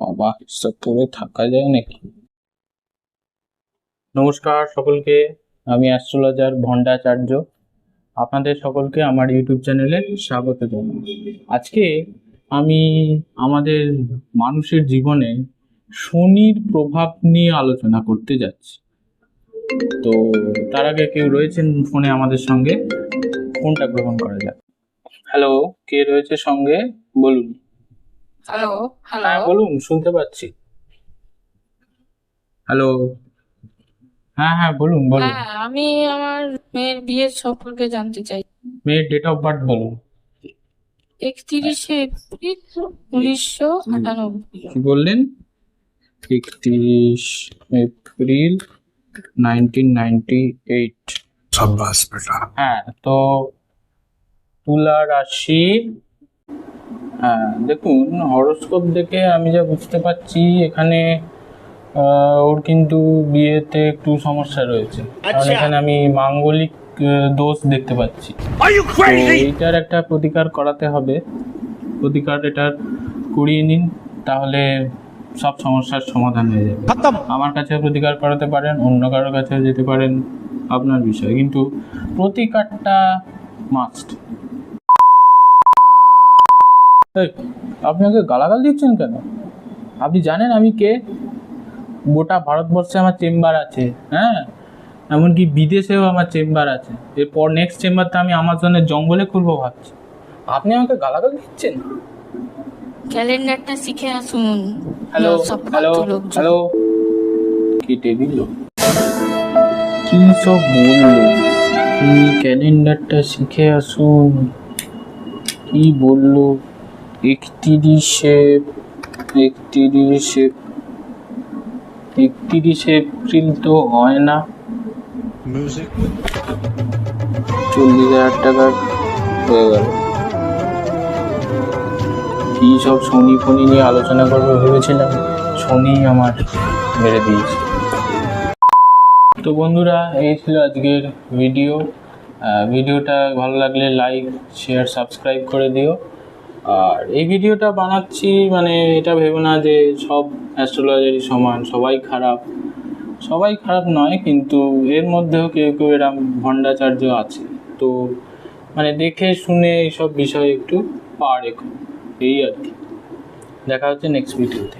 বাবা, এসব পরে থাকা যায় নাকি? নমস্কার সকলকে, আমি অ্যাস্ট্রোলজার ভণ্ডাচার্য। আপনাদের সকলকে আমার ইউটিউব চ্যানেলে স্বাগত জানাই। আজকে আমি আমাদের মানুষের জীবনে শনির প্রভাব নিয়ে আলোচনা করতে যাচ্ছি। তো তার আগে কেউ রয়েছেন ফোনে আমাদের সঙ্গে? ফোনটা গ্রহণ করা যাক। হ্যালো, কে রয়েছে সঙ্গে বলুন। হ্যালো হ্যালো হ্যাঁ বলুন, শুনতে পাচ্ছি। হ্যালো, হ্যাঁ হ্যাঁ বলুন বলুন। হ্যাঁ, আমি আমার মেয়ের বিয়ের সম্পর্কে জানতে চাই। মেয়ের ডেট অফ বার্থ বলুন। 31শে এপ্রিল 1998। কি বললেন? 31 এপ্রিল 1998। शाबाश बेटा। হ্যাঁ, তো তুলা রাশি। হ্যাঁ দেখুন, হরোস্কোপ দেখে আমি যা বুঝতে পারছি এখানে ওর কিন্তু বিয়েতে একটু সমস্যা রয়েছে, কারণ এখানে আমি মাঙ্গলিক দোষ দেখতে পাচ্ছি। তো এইটার একটা প্রতিকার করাতে হবে। প্রতিকার এটার করিয়ে নিন, তাহলে সব সমস্যার সমাধান হয়ে যাবে। আমার কাছে প্রতিকার করাতে পারেন, অন্য কারোর কাছে যেতে পারেন, আপনার বিষয়, কিন্তু প্রতিকারটা মাস্ট। আপনি ওকে গালাগাল দিচ্ছেন কেন? আপনি জানেন আমি কে? গোটা ভারতবর্ষে আমার চেম্বার আছে, হ্যাঁ, এমনকি বিদেশেও আমার চেম্বার আছে। এরপর নেক্সট চেম্বারটা আমি আমাজনের জঙ্গলে খুলবো ভাবছি। আপনি আমাকে গালাগাল দিচ্ছেন? ক্যালেন্ডারটা শিখে আসুন। হ্যালো সব হ্যালো ফালতু লোকজন। হ্যালো, কেটে দিল। কি সব বললো? এই ক্যালেন্ডারটা শিখে আসুন, কি বললো? 31 এপ্রিল তো হয় না। 40,000 টাকার হয়ে গেল। কি সব শনি ফনি নিয়ে আলোচনা করবো ভেবেছিলাম, শনি আমার মেরে দিয়েছে। তো বন্ধুরা, এই ছিল আজকের ভিডিও। ভিডিওটা ভালো লাগলে লাইক শেয়ার সাবস্ক্রাইব করে দিও। আর এই ভিডিওটা বানাচ্ছি মানে এটা ভেবো না যে সব অ্যাস্ট্রোলজারই সমান, সবাই খারাপ। সবাই খারাপ নয়, কিন্তু এর মধ্যেও কেউ কেউ এরম ভণ্ডাচার্য আছে। তো মানে দেখে শুনে এইসব বিষয়ে একটু পা রেখো, এই আর কি। দেখা হচ্ছে নেক্সট ভিডিওতে।